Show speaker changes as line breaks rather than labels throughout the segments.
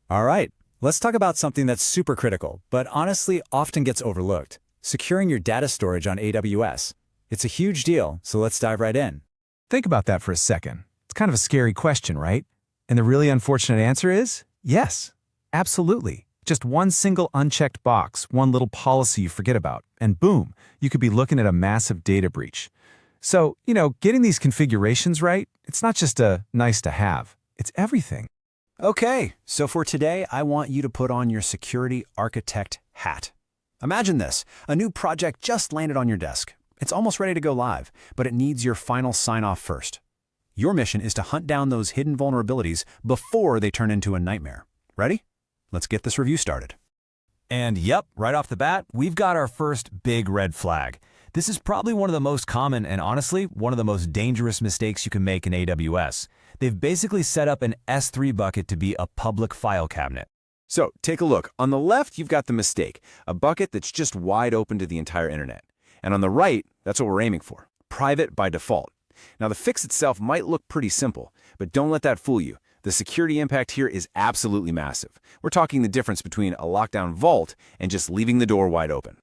All right, let's talk about something that's super critical, but honestly often gets overlooked. Securing your data storage on AWS. It's a huge deal, so let's dive right in.
Think about that for a second. It's kind of a scary question, right? And the really unfortunate answer is yes, absolutely. Just one single unchecked box, one little policy you forget about, and boom, you could be looking at a massive data breach. So, getting these configurations right, it's not just a nice to have, it's everything.
Okay, so for today, I want you to put on your security architect hat. Imagine this, a new project just landed on your desk. It's almost ready to go live, but it needs your final sign-off first. Your mission is to hunt down those hidden vulnerabilities before they turn into a nightmare. Ready? Let's get this review started.
And yep, right off the bat, we've got our first big red flag. This is probably one of the most common and honestly, one of the most dangerous mistakes you can make in AWS. They've basically set up an S3 bucket to be a public file cabinet.
So take a look. On the left, you've got the mistake, a bucket that's just wide open to the entire internet. And on the right, that's what we're aiming for, private by default. Now the fix itself might look pretty simple, but don't let that fool you. The security impact here is absolutely massive. We're talking the difference between a lockdown vault and just leaving the door wide open.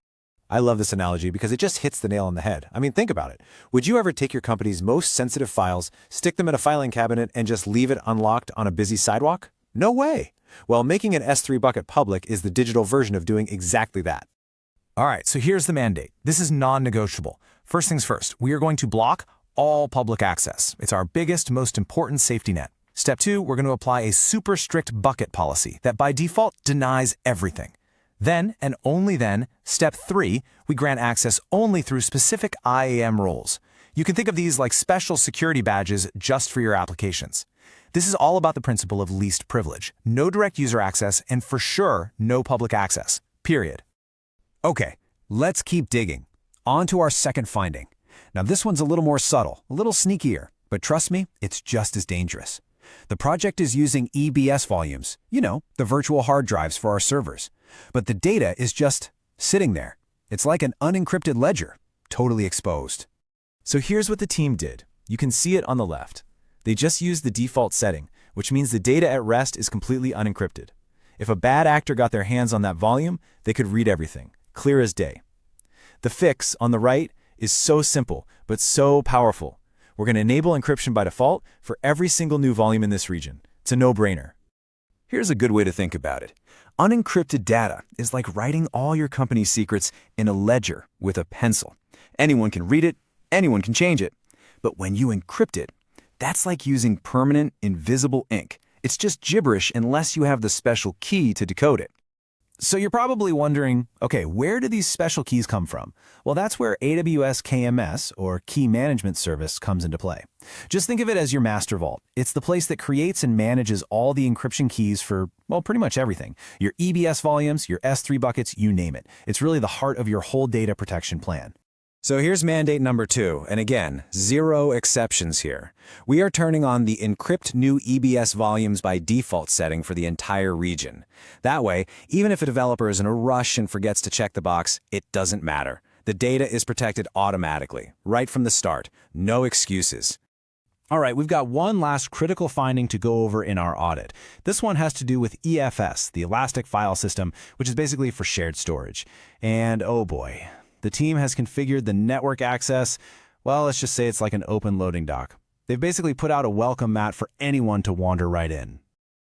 I love this analogy because it just hits the nail on the head. I mean, think about it. Would you ever take your company's most sensitive files, stick them in a filing cabinet, and just leave it unlocked on a busy sidewalk? No way. Well, making an S3 bucket public is the digital version of doing exactly that.
All right, so here's the mandate. This is non-negotiable. First things first, we are going to block all public access. It's our biggest, most important safety net. Step 2, we're going to apply a super strict bucket policy that by default denies everything. Then, and only then, step 3, we grant access only through specific IAM roles. You can think of these like special security badges just for your applications. This is all about the principle of least privilege. No direct user access, and for sure, no public access. Period.
Okay, let's keep digging. On to our second finding. Now this one's a little more subtle, a little sneakier, but trust me, it's just as dangerous. The project is using EBS volumes, the virtual hard drives for our servers. But the data is just sitting there. It's like an unencrypted ledger, totally exposed.
So here's what the team did. You can see it on the left. They just used the default setting, which means the data at rest is completely unencrypted. If a bad actor got their hands on that volume, they could read everything, clear as day. The fix on the right is so simple, but so powerful. We're going to enable encryption by default for every single new volume in this region. It's a no-brainer.
Here's a good way to think about it. Unencrypted data is like writing all your company's secrets in a ledger with a pencil. Anyone can read it, anyone can change it. But when you encrypt it, that's like using permanent, invisible ink. It's just gibberish unless you have the special key to decode it.
So you're probably wondering, okay, where do these special keys come from? Well, that's where AWS KMS, or Key Management Service, comes into play. Just think of it as your master vault. It's the place that creates and manages all the encryption keys for, well, pretty much everything. Your EBS volumes, your S3 buckets, you name it. It's really the heart of your whole data protection plan.
So here's mandate number 2, and again, 0 exceptions here. We are turning on the encrypt new EBS volumes by default setting for the entire region. That way, even if a developer is in a rush and forgets to check the box, it doesn't matter. The data is protected automatically, right from the start. No excuses.
All right, we've got one last critical finding to go over in our audit. This one has to do with EFS, the Elastic File System, which is basically for shared storage. And oh boy. The team has configured the network access. Well, let's just say it's like an open loading dock. They've basically put out a welcome mat for anyone to wander right in.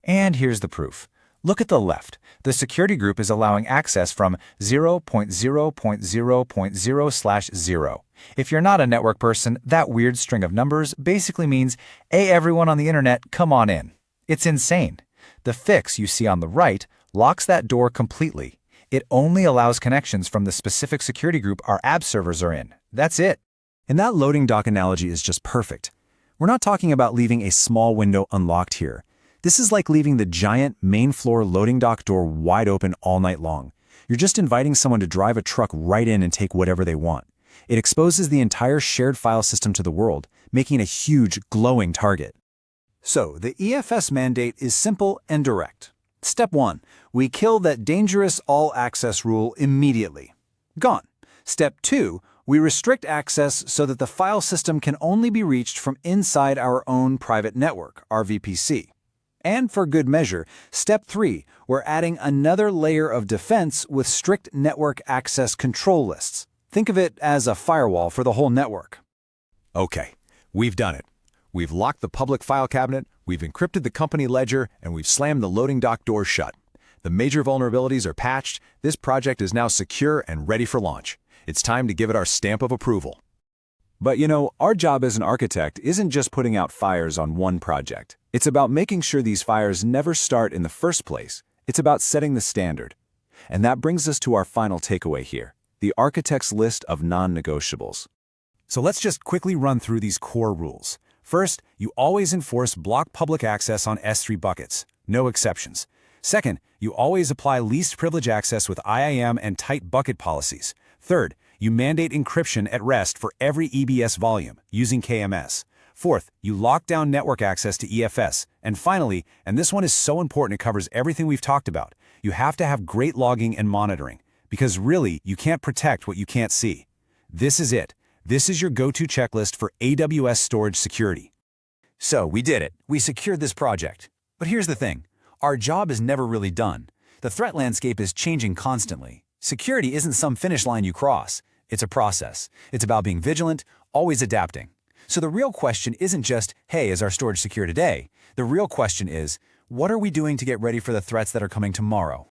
And here's the proof. Look at the left. The security group is allowing access from 0.0.0.0/0. If you're not a network person, that weird string of numbers basically means, hey, everyone on the internet, come on in. It's insane. The fix you see on the right locks that door completely. It only allows connections from the specific security group our app servers are in. That's it.
And that loading dock analogy is just perfect. We're not talking about leaving a small window unlocked here. This is like leaving the giant main floor loading dock door wide open all night long. You're just inviting someone to drive a truck right in and take whatever they want. It exposes the entire shared file system to the world, making it a huge, glowing target. So the EFS mandate is simple and direct. Step 1, we kill that dangerous all-access rule immediately. Gone. Step 2, we restrict access so that the file system can only be reached from inside our own private network, our VPC. And for good measure, step 3, we're adding another layer of defense with strict network access control lists. Think of it as a firewall for the whole network.
Okay, we've done it. We've locked the public file cabinet, we've encrypted the company ledger, and we've slammed the loading dock door shut. The major vulnerabilities are patched, this project is now secure and ready for launch. It's time to give it our stamp of approval.
But our job as an architect isn't just putting out fires on one project. It's about making sure these fires never start in the first place. It's about setting the standard. And that brings us to our final takeaway here, the architect's list of non-negotiables.
So let's just quickly run through these core rules. First, you always enforce block public access on S3 buckets, no exceptions. Second, you always apply least privilege access with IAM and tight bucket policies. Third, you mandate encryption at rest for every EBS volume using KMS. Fourth, you lock down network access to EFS. And finally, and this one is so important it covers everything we've talked about, you have to have great logging and monitoring. Because really, you can't protect what you can't see. This is it. This is your go-to checklist for AWS storage security.
So we did it. We secured this project. But here's the thing. Our job is never really done. The threat landscape is changing constantly. Security isn't some finish line you cross. It's a process. It's about being vigilant, always adapting. So the real question isn't just, hey, is our storage secure today? The real question is, what are we doing to get ready for the threats that are coming tomorrow?